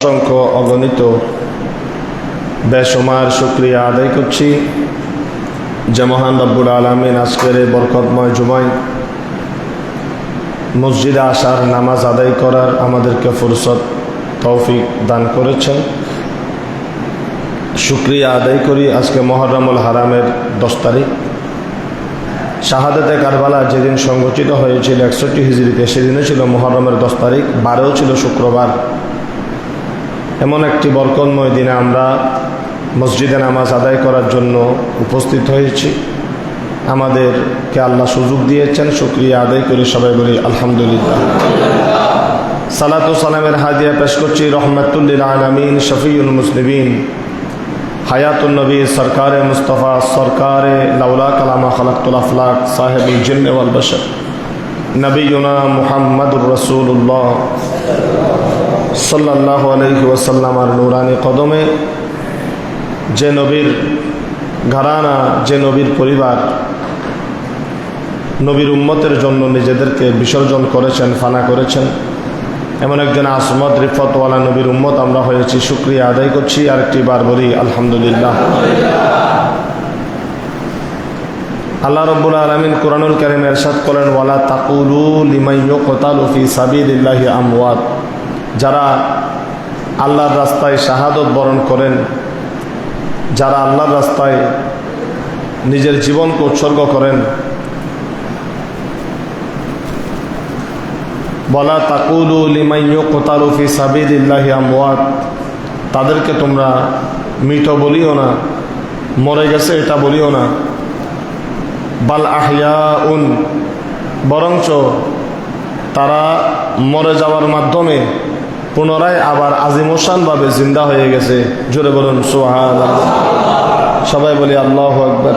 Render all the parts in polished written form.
অসংখ্য অগণিত বেসুমার শুকরিয়া আদায় করছি যে মহান রব্বুল আলামিন আজকের এই বরকতময় জুমায় মসজিদে আসার নামাজ আদায় করার আমাদেরকে ফুরসত তৌফিক দান করেছেন। শুকরিয়া আদায় করি। আজকে মুহররমুল হারামের 10 তারিখ, শাহাদাতে কারবালা যেদিন সংঘটিত হয়েছিল 61 হিজরিতে, সেদিনও ছিল মুহররমের 10 তারিখ, 12 ছিল শুক্রবার। এমন একটি বরকতময় দিনে আমরা মসজিদে নামাজ আদায় করার জন্য উপস্থিত হয়েছি। আমাদেরকে আল্লাহ সুযোগ দিয়েছেন, শুকরিয়া আদায় করে সবাই বলি আলহামদুলিল্লাহ। সালাতু সালামের হাদিয়া পেশ করছি রহমাতুল লিল আলামিন, শফিউল মুসলিমিন, হায়াতুন নবী, সরকারে মুস্তফা, সরকারে লাউলা কালামা খালাকতুল আফলাক, সাহেবুল জিন্ন ওয়াল বশর, নবিয়ুনা মুহাম্মদুর রাসূলুল্লাহ সাল্লাল্লাহু আলাইহি ওয়াসাল্লামের নূরানি কদমে, যে নবীর ঘরানা, যে নবীর পরিবার, নবীর উম্মতের জন্য নিজেদেরকে বিসর্জন করেছেন, ফানা করেছেন, এমন একজন আসমত রিফতওয়ালা নবীর উম্মত আমরা হয়েছি। শুকরিয়া আদায় করছি। আরেকটি বার বলি আলহামদুলিল্লাহ। আল্লাহ রাব্বুল আলামিন কুরআনুল কারীমে ইরশাদ করেন, ওয়ালা তাকুলু লিমান ইউকতালু ফি সাবিলিল্লাহি আমওয়াত, যারা আল্লাহর রাস্তায় শাহাদত বরণ করেন, যারা আল্লাহর রাস্তায় নিজের জীবনকে উৎসর্গ করেন, ওয়ালা তাকুলু লিমান ইউকতালু ফি সাবিলিল্লাহি আমওয়াত, তাদেরকে তোমরা মৃত বলিও না, মরে গেছে এটা বলিও না, বাল আহইয়াউন, বরঞ্চ তারা মরে যাওয়ার মাধ্যমে পুনরায় আবার আজিমুসানভাবে জিন্দা হয়ে গেছে। জোরে বলুন সুবহানাল্লাহ। সবাই বলি আল্লাহু আকবার।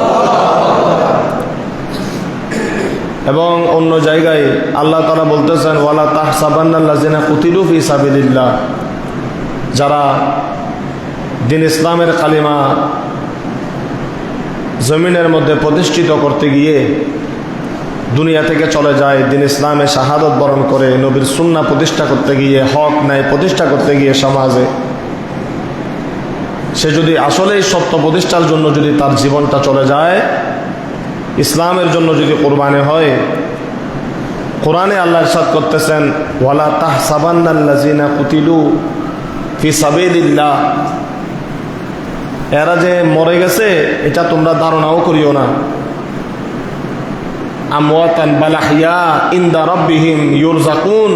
এবং অন্য জায়গায় আল্লাহ তাআলা বলতেছেন, ওয়ালা তাহসাবান্নাল্লাযিনা কুতিলু ফি সাবিলিল্লাহ, যারা দ্বীন ইসলামের কালিমা জমিনের মধ্যে প্রতিষ্ঠিত করতে গিয়ে দুনিয়া থেকে চলে যায়, দ্বীন ইসলামে শাহাদত বরণ করে নবীর সুন্নাহ প্রতিষ্ঠা করতে গিয়ে, হক ন্যায় প্রতিষ্ঠা করতে গিয়ে সমাজে, সে যদি আসলেই সত্য প্রতিষ্ঠার জন্য যদি তার জীবনটা চলে যায়, ইসলামের জন্য যদি কোরবানি হয়, কোরআনে আল্লাহ ইরশাদ করতেছেন, ওয়ালা তাহসাবান্নাল্লাযিনা কুতিলু ফি সাবিলিল্লাহ, এরা যে মরে গেছে এটা তোমরা ধারণাও করিও না, আমওয়াতান বাল আহইয়া ইনদা রাব্বিহিম ইউরযাকুন,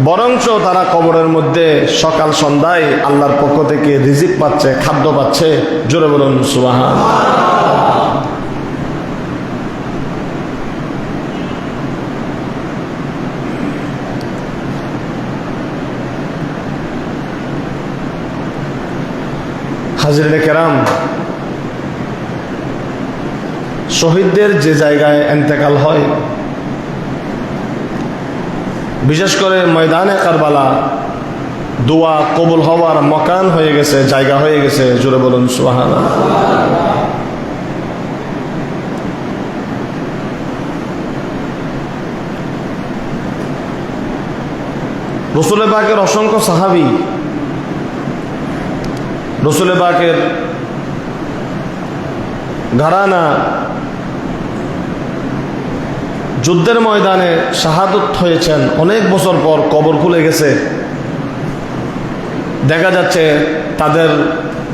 বরঞ্চ তারা কবরের মধ্যে সকাল সন্ধ্যায় আল্লাহর পক্ষ থেকে রিজিক পাচ্ছে, খাদ্য পাচ্ছে। জোরে বলুন সুবহানাল্লাহ। হাজিরে কেরাম, শহীদদের যে জায়গায় ইন্তেকাল হয়, বিশেষ করে ময়দানে কারবালা দোয়া কবুল হওয়ার মকান হয়ে গেছে, জায়গা হয়ে গেছে। জোরে বলুন সুবহানাল্লাহ। রাসূল পাকের অসংখ্য সাহাবী, রাসূল পাকের ঘরানা যুদ্ধের ময়দানে শাহাদত হয়েছেন, অনেক বছর পর কবর খুলে গেছে, দেখা যাচ্ছে তাদের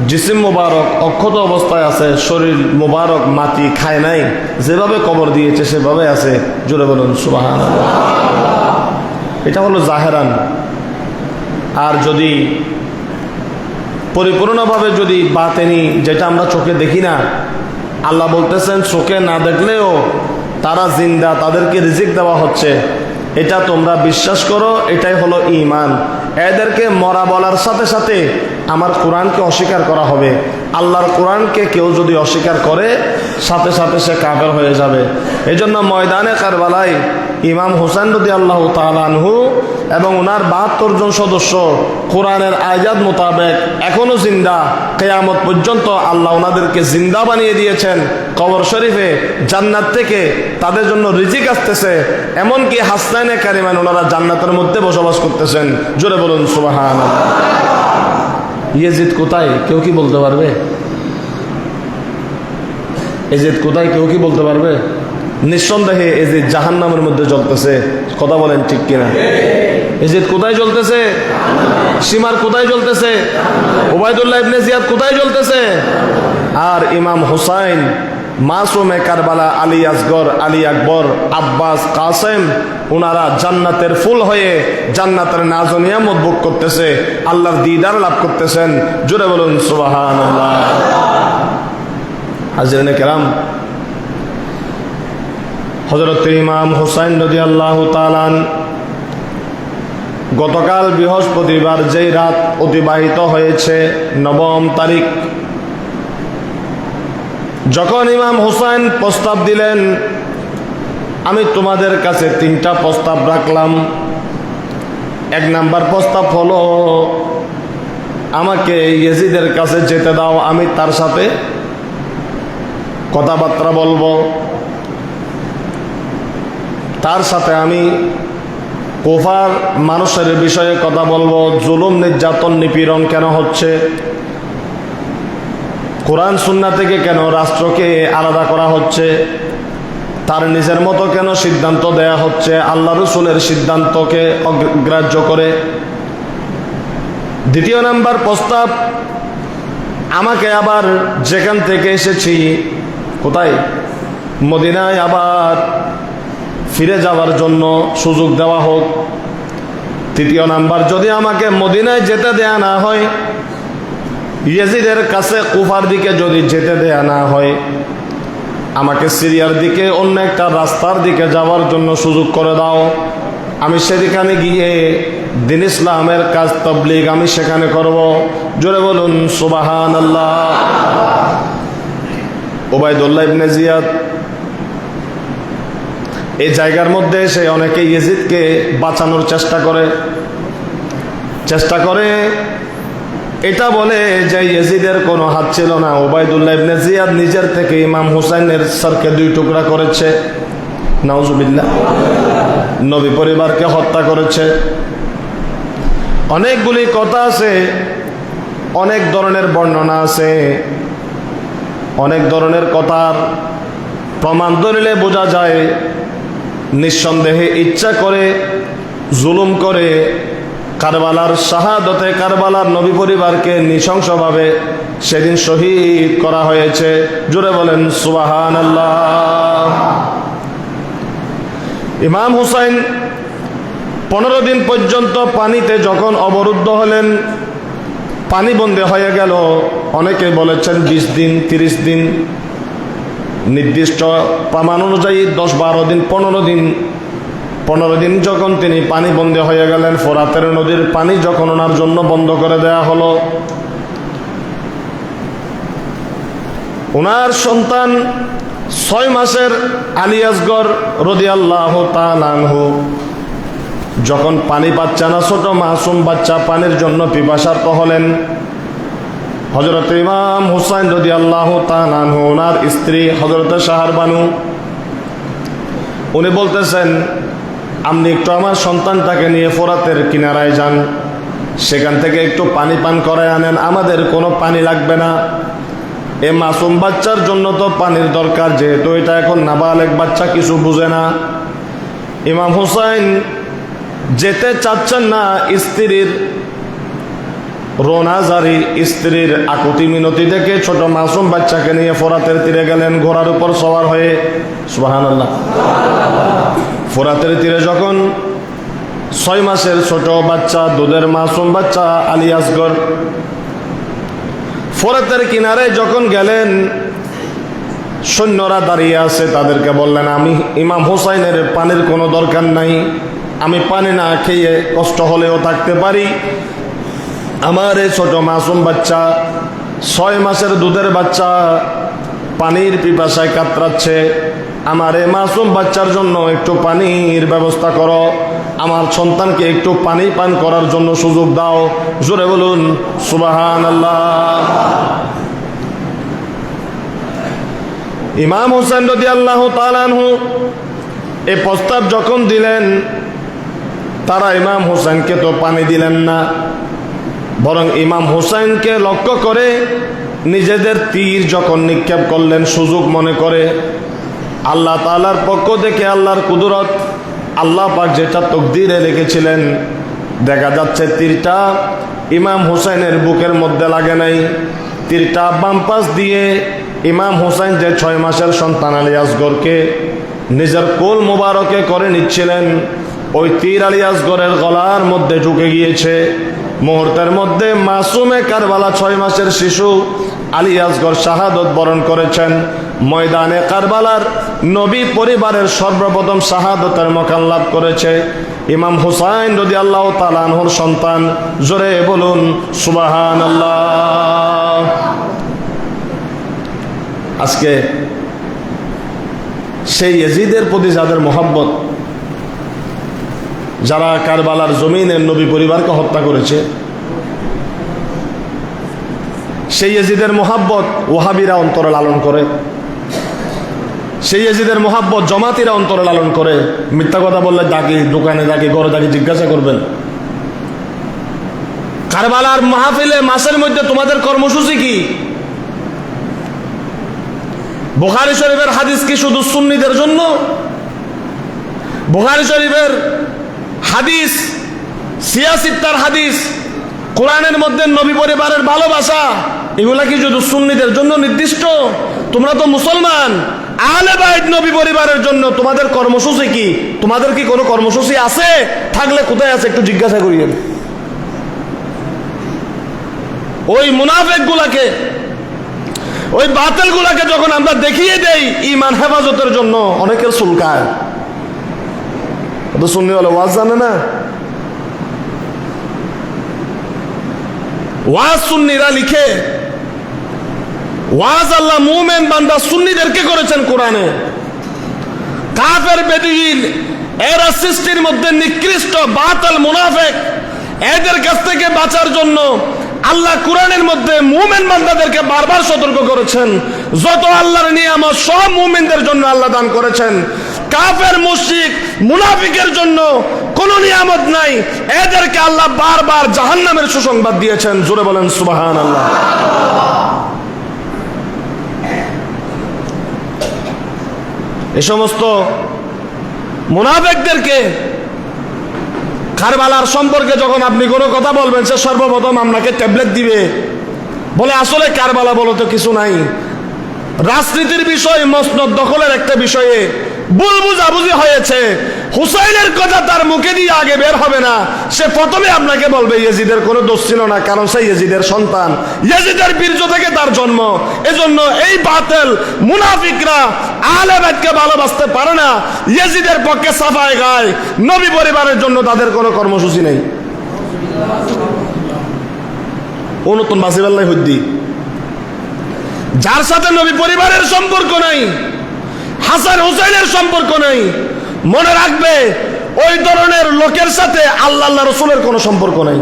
জিসিম মোবারক অক্ষত অবস্থায় আছে, শরীর মোবারক মাটি খায় নাই, যেভাবে কবর দিয়েছে সেভাবে আছে। জোরে বলুন সুবহানাল্লাহ। এটা হলো জাহেরান। আর যদি পরিপূর্ণভাবে যদি বাতেনি, যেটা আমরা চোখে দেখি না, আল্লাহ বলতেছেন চোখে না দেখলেও তারা জিন্দা, তাদেরকে রিজিক দেওয়া হচ্ছে, এটা তোমরা বিশ্বাস করো, এটাই হলো ঈমান। এদেরকে মরা বলার সাথে সাথে আমার কোরআনকে অস্বীকার করা হবে। আল্লাহর কোরআনকে কেউ যদি অস্বীকার করে, সাথে সাথে সে কাফের হয়ে যাবে। এই জন্য ময়দানে কারবালায় ইমাম হুসাইন রাদিয়াল্লাহু তাআলা আনহু এবং ওনার 72 জন সদস্য কোরআনের আয়াত মোতাবেক এখনো জিন্দা। কিয়ামত পর্যন্ত আল্লাহ ওনাদেরকে জিন্দা বানিয়ে দিয়েছেন। কবর শরীফে জান্নাত থেকে তাদের জন্য রিজিক আসতেছে, এমনকি হাসনাইনে কারিমান ওনারা জান্নাতের মধ্যে বসবাস করতেছেন। জোরে বলুন সুবহানাল্লাহ। ইয়েজিদ কোথায় কেউ কি বলতে পারবে? এজিদ কোথায় কেউ কি বলতে পারবে? নিঃসন্দেহে এজিদ জাহান্নামের মধ্যে জ্বলতেছে। কথা বলেন ঠিক কিনা? এজিদ কোথায় জ্বলতেছে? সীমার কোথায় জ্বলতেছে? উবাইদুল্লাহ ইবনে জিয়াদ কোথায় জ্বলতেছে? আর ইমাম হুসাইন মাসুমে কারবালা, আলী আসগর, আলী আকবর, আব্বাস, কাসেম, ওনারা জান্নাতের ফুল হয়ে জান্নাতের নাজ ও নিয়ামত ভোগ করতেছে, আল্লাহর দিদার লাভ করতেছেন। জোরে বলুন সুবহানাল্লাহ। হাজিরিনে কেরাম, হযরত ইমাম হুসাইন রাদিয়াল্লাহু তাআলা গতকাল বৃহস্পতিবার যেই রাত অতিবাহিত হয়েছে 9 তারিখ, যখন ইমাম হুসাইন প্রস্তাব দিলেন, আমি তোমাদের কাছে 3টা প্রস্তাব রাখলাম। 1 নাম্বার প্রস্তাব হলো, আমাকে ইয়েজিদের কাছে যেতে দাও, আমি তার সাথে কথাবার্তা বলবো, তার সাথে আমি কুফার মানুষের বিষয়ে কথা বলবো, জুলুম নির্যাতন নিপীড়ন কেন হচ্ছে, কোরআন সুন্নাহ থেকে কেন রাষ্ট্রকে আলাদা করা হচ্ছে, তার নিজের মতো কেন সিদ্ধান্ত দেয়া হচ্ছে আল্লাহ রাসূলের সিদ্ধান্তকে অগ্রাহ্য করে। 2 নাম্বার প্রস্তাব, আমাকে আবার যেখান থেকে এসেছি, কোথায়, মদিনায়, আবার ফিরে যাওয়ার জন্য সুযোগ দেওয়া হোক। 3 নাম্বার, যদি আমাকে মদিনায় যেতে দেয়া না হয়, ইয়েজিদের কাছে কুফার দিকে যদি যেতে দেয়া না হয়, আমাকে সিরিয়ার দিকে অন্য একটা রাস্তার দিকে যাওয়ার জন্য সুযোগ করে দাও। আমি সেখানে গিয়ে দ্বীন ইসলামের কাজ তাবলীগ আমি সেখানে করব। জোরে বলুন সুবহানাল্লাহ। উবাইদুল্লাহ ইবনে জিয়াদ এই জায়গার মধ্যে এসে অনেকে ইয়েজিদকে বাঁচানোর চেষ্টা করে এটা বলে যে ইয়েজিদের কোনো হাত ছিল না। উবাইদুল্লাহ ইবনে জিয়াদ নিজের থেকে ইমাম হুসাইনের সরকে 2 টুকরা করেছে, নাউজুবিল্লাহ, নবী পরিবারকে হত্যা করেছে। অনেকগুলি কথা আছে, অনেক ধরনের বর্ণনা আছে, অনেক ধরনের কথার প্রমাণ ধরলে বোঝা যায় নিঃসন্দেহে ইচ্ছা করে জুলুম করে কারবালার শাহাদতে কারবালার নবী পরিবারকে নৃশংসভাবে সেদিন শহীদ করা হয়েছে। জোরে বলেন সুবহানাল্লাহ। ইমাম হুসাইন 15 দিন পর্যন্ত পানিতে যখন অবরুদ্ধ হলেন, পানি বন্ধ হয়ে গেল। অনেকে বলেছেন 20 দিন, 30 দিন, নির্দিষ্ট প্রমাণ অনুযায়ী 10-12 দিন, 15 দিন যখন তিনি পানি বন্ধ হয়ে গেলেন, ফোরাতের নদীর পানি যখন ওনার জন্য বন্ধ করে দেয়া হলো, ওনার সন্তান 6 মাসের আলী আসগর রাদিয়াল্লাহু তাআলা আনহু যখন পানি পাচ্ছে না, ছোট মাসুম বাচ্চা পানির জন্য পিপাসার্ত হলেন, হযরত ইমাম হুসাইন রাদিয়াল্লাহু তাআলা আনহু ওনার স্ত্রী হযরত শাহরবানু, উনি বলতেছেন, আপনি একটু আমার সন্তানটাকে নিয়ে ফোরাতের কিনারায় যান, সেখান থেকে একটু পানি পান করায় আনেন, আমাদের কোনো পানি লাগবে না। এ মাসুম বাচ্চার জন্য তো পানির দরকার, যেহেতু এটা এখন নাবালেগ বাচ্চা, কিছু বুঝে না। ইমাম হুসাইন যেতে চাচ্ছেন না, স্ত্রীর রোনাজারি, স্ত্রীর আকুতি মিনতি দেখে ছোট মাসুম বাচ্চাকে নিয়ে ফোরাতের তীরে গেলেন ঘোড়ার উপর সওয়ার হয়ে। সুবহানাল্লাহ। ফোরাতের তীরে যখন 6 মাসের ছোট বাচ্চা, দুধের মাসুম বাচ্চা আলী আসগর ফোরাতের কিনারে যখন গেলেন, সৈন্যরা দাঁড়িয়ে আছে, তাদেরকে বললেন, আমি ইমাম হুসাইনের পানির কোনো দরকার নাই, আমি পানি না খেয়ে কষ্ট হলেও থাকতে পারি। আমার এই ছোট মাসুম বাচ্চা, 6 মাসের দুধের বাচ্চা পানির পিপাসায় কাতরাচ্ছে, আমার এই মাসুম বাচ্চার জন্য একটু পানির ব্যবস্থা করো, আমার সন্তানকে একটু পানি পান করার জন্য সুযোগ দাও। জোরে বলুন সুবহানাল্লাহ। ইমাম হুসাইন রাদিয়াল্লাহু তাআলা আনহু এই প্রস্তাব যখন দিলেন, তারা ইমাম হুসাইনকে তো পানি দিলেন না, বরং ইমাম হুসাইনকে লক্ষ্য করে নিজেদের তীর যখন নিক্ষেপ করলেন সুযোগ মনে করে, আল্লাহ তাআলার পক্ষ থেকে আল্লাহর কুদরত, আল্লাহ পাক যেটা তকদিরে লিখেছিলেন, দেখা যাচ্ছে তীরটা ইমাম হুসাইনের বুকের মধ্যে লাগে নাই। তীরটা বাম পাশ দিয়ে ইমাম হুসাইন যে 6 মাসের সন্তান আলী আসগরকে নিজের কোল মোবারকে করে নিচ্ছিলেন, ওই তীর আলী আসগরের গলার মধ্যে ঢুকে গিয়েছে। মুহূর্তের মধ্যে মাসুমে কারবালা 6 মাসের শিশু আলী আসগর শাহাদত বরণ করেছেন। ময়দানে কারবালার নবী পরিবারের সর্বপ্রথম শাহাদতের মকান লাভ করেছে ইমাম হুসাইন রাদিয়াল্লাহু তাআলা আনহুর সন্তান। জোরে বলুন সুবহানাল্লাহ। আজকে সেই ইয়াজিদের প্রতি যাদের মহব্বত, যারা কারবালার জমিনের নবী পরিবারকে হত্যা করেছে, সেই ইয়াজিদের মহব্বত ওয়াহাবিরা অন্তরে লালন করে, সেই ইয়াজিদের মহব্বত জমাতিরা অন্তরে লালন করে। মিথ্যা কথা বললে ডাকি, দোকানে ডাকি, ঘরে ডাকি, জিজ্ঞাসা করবেন কারবালার মাহফিলে মাসের মধ্যে তোমাদের কর্মসূচি কি? বুখারী শরীফের হাদিস কি শুধু সুন্নিদের জন্য? বুখারী শরীফের হাদিস, সিয়াসিত্তার হাদিস, কোরআনের মধ্যে নবী পরিবারের ভালোবাসা, এগুলা কি শুধু সুন্নিদের জন্য নির্দিষ্ট? তোমরা তো মুসলমান, আহলে বাইত নবী পরিবারের জন্য তোমাদের কর্মসূচি কি? তোমাদের কি কোনো কর্মসূচি আছে? থাকলে কোথায় আছে একটু জিজ্ঞাসা করিয়েন। ওই মুনাফিক গুলাকে, ওই বাতিল গুলাকে যখন আমরা দেখিয়ে দেই ঈমান হেফাজতের জন্য, অনেকের চুলকায়। তো সুন্নি হলে ওয়াজ জানে না, ওয়াজ সুন্নিরা লিখে, ওয়াজ আল্লাহ মুমিন বান্দা সুন্নিদেরকে করেছেন কোরআনে। কাফের বেদুইন এরা সৃষ্টির মধ্যে নিকৃষ্ট বাতিল মুনাফিক, এদের কাছ থেকে বাঁচার জন্য আল্লাহ কোরআনের মধ্যে মুমিন বান্দাদেরকে বারবার সতর্ক করেছেন। যত আল্লাহর নিয়ামত সব মুমিনদের জন্য আল্লাহ দান করেছেন। কাফের মুশরিক মুনাফিকের জন্য কোন নিয়ামত নাই, এদেরকে আল্লাহ বারবার জাহান্নামের সুসংবাদ দিয়েছেন। জোরে বলেন সুবহানাল্লাহ। এই সমস্ত মুনাফিকদেরকে কারবালার সম্পর্কে যখন আপনি কোনো কথা বলবেন, সে সর্বপ্রথম আপনাকে ট্যাবলেট দিবে, বলে আসলে কারবালা বলো তো কিছু নাই, রাজনীতির বিষয়, মসনদ দখলের একটা বিষয়ে ভুল বুঝাবুঝি হয়েছে, হুসাইনের কথা তার মুখে দিয়ে আগে বের হবে না। সে প্রথমে আপনাকে বলবে ইয়াজিদের কোনো দোষ ছিল না, কারণ সে ইয়াজিদের সন্তান, ইয়াজিদের বীর্য থেকে তার জন্ম। এজন্য এই বাতিল মুনাফিকরা আহলে বাইতকে ভালোবাসতে পারে না, ইয়াজিদের পক্ষে সাফাই গায়। নবী পরিবারের জন্য তাদের কোনো কর্মসূচি নেই। ও নতুন বাসিবাল্লাহ হদ্দি, যার সাথে নবী পরিবারের সম্পর্ক নাই, হাসান হুসাইনের সম্পর্ক নাই, মনে রাখবে ওই ধরনের লোকের সাথে আল্লাহ রসুলের কোনো সম্পর্ক নাই।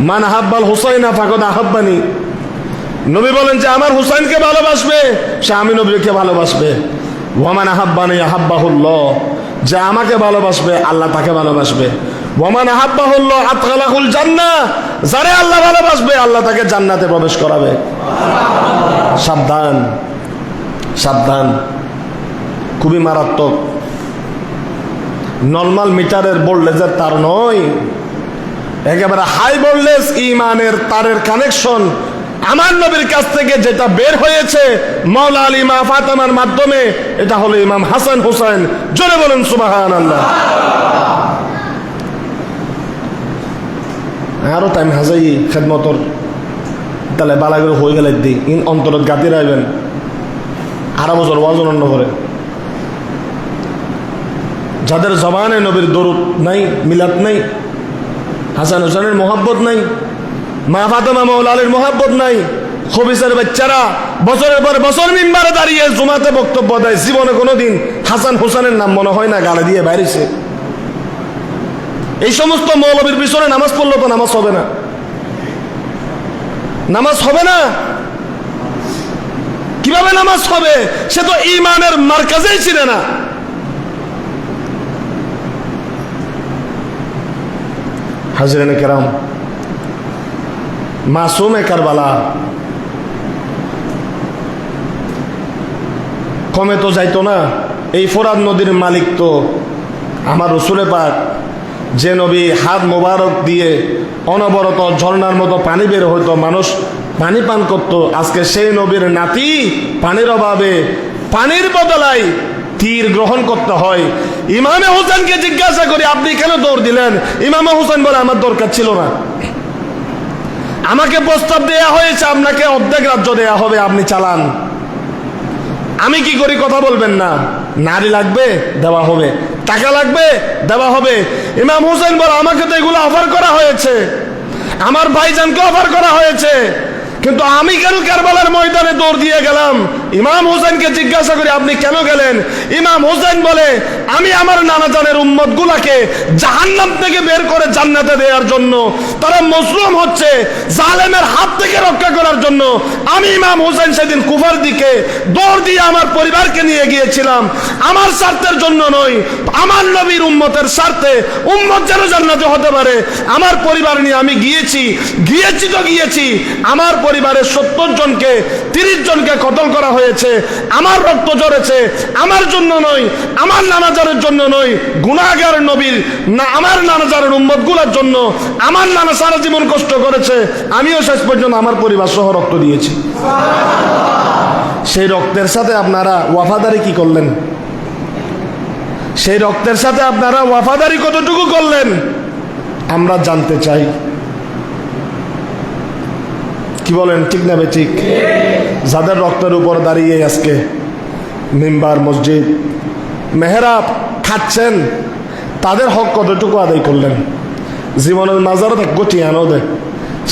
মান আহাব্বাল হুসাইনা ফাকাদ আহাব্বানি, নবী বলেন যে আমার হুসাইনকে ভালোবাসবে সে আমি নবীকে ভালোবাসবে। ওয়ামান আহাব্বানি আহাব্বাহুল্লাহ, যে আমাকে ভালোবাসবে আল্লাহ তাকে ভালোবাসবে। ওয়ামান আহাব্বাহুল্লাহ আদখালাহুল জান্নাহ, যারে আল্লাহ ভালোবাসবে আল্লাহ তাকে জান্নাতে প্রবেশ করাবে। সাবধান, সাবধান, খুবই মারাত্মক। নরমাল মিটারের ভোল্টেজের তার নয়, একেবারে হাই ভোল্টেজ ঈমানের তারের কানেকশন। আমার নবীর কাছ থেকে যেটা বের হয়েছে মাওলা আলী মা ফাতেমার মাধ্যমে, এটা হলো ইমাম হাসান হুসাইন। জোরে বলেন সুবহানাল্লাহ। আরো টাইম হাজাই খেদমতর তাহলে বালাগুলো হয়ে গেলে দি ইন অন্তরত গাতি রাখবেন। 18 বছর ওয়াজন অন্য করে, যাদের জবানে নবীর দরুদ নাই, মিলাদ নাই, হাসান হুসাইনের মোহাব্বত নাই, মা ফাতেমা মাওলা আলীর মোহাব্বত নাই, খবিসের বাচ্চারা বছরের পর বছর মিম্বারে দাঁড়িয়ে জুমাতে বক্তব্য দেয়, জীবনে কোনোদিন হাসান হুসাইনের নাম মনে হয় না, গালে দিয়ে বাইরেছে। এই সমস্ত মৌলবীর পিছনে নামাজ পড়লে তো নামাজ হবে না, নামাজ হবে না। কিভাবে নামাজ হবে? সে তো ঈমানের মারকাজেই ছিল না। হাজরানে কেরাম, মাসুমে কারবালা কমে তো যাইতো না। এই ফোরাত নদীর মালিক তো আমার রসুলে পাক, যে নবী হাত মোবারক দিয়ে অনবরত ঝর্ণার মতো পানি বের হইতো, মানুষ পানি পান করত। আজকে সেই নবীর নাতি পানির অভাবে পানির বদলায় তীর গ্রহণ করতে হয়। ইমামে হোসেনকে জিজ্ঞাসা করি, আপনি কেন দৌড় দিলেন? ইমামে হোসেন বলে, আমার দরকার ছিল না। আমাকে প্রস্তাব দেয়া হয়েছে, আপনাকে অর্ধেক রাজ্য দেয়া হবে, আপনি চালান। আমি কি করি কথা বলবেন না? নারী লাগবে, দেওয়া হবে। টাকা লাগবে, দেওয়া হবে। ইমাম হোসেন বলে, আমাকে তো এগুলো অফার করা হয়েছে, আমার ভাইজানকে অফার করা হয়েছে, কিন্তু আমি কেন কারবালার ময়দানে দৌড় দিয়ে গেলাম? ইমাম হোসেনকে জিজ্ঞাসা করি, আপনি কেন গেলেন? ইমাম হোসেন বলে, আমি আমার নানাজানের উম্মত গুলাকে জাহান্নাম থেকে বের করে জান্নাতে দেওয়ার জন্য, তারা মজলুম হচ্ছে, জালেমের হাত থেকে রক্ষা করার জন্য আমি ইমাম হোসেন সেদিন কুফার দিকে দৌড় দিয়ে আমার পরিবারকে নিয়ে গিয়েছিলাম। আমার স্বার্থের জন্য নয়, আমার নবীর উম্মতের স্বার্থে, উম্মত যেন জান্নাতে হতে পারে, আমার পরিবার নিয়ে আমি গিয়েছি। আমার পরিবারের 70 জনকে 30 জনকে কতল করা হয়েছে, আমার রক্ত ঝরেছে, আমার জন্য নয়, আমার নানাজারের জন্য নয়, গুনাহগার নবীর না, আমার নানাজারের উম্মত গুলার জন্য। আমার নানা সারা জীবন কষ্ট করেছে, আমিও শেষ পর্যন্ত আমার পরিবার সহ রক্ত দিয়েছি। সেই রক্তের সাথে আপনারা ওয়াফাদারি কি করলেন? সেই রক্তের সাথে আপনারা ওয়াফাদারি কতটুকু করলেন আমরা জানতে চাই। কি বলেন, ঠিক না বেঠিক? যাদের রক্তের উপর দাঁড়িয়ে আজকে মিম্বার, মসজিদ, মেহরাব খাচ্ছেন, তাদের হক কতটুকু আদায় করলেন? জীবনের মাজারত গটিয়ানো দেয়,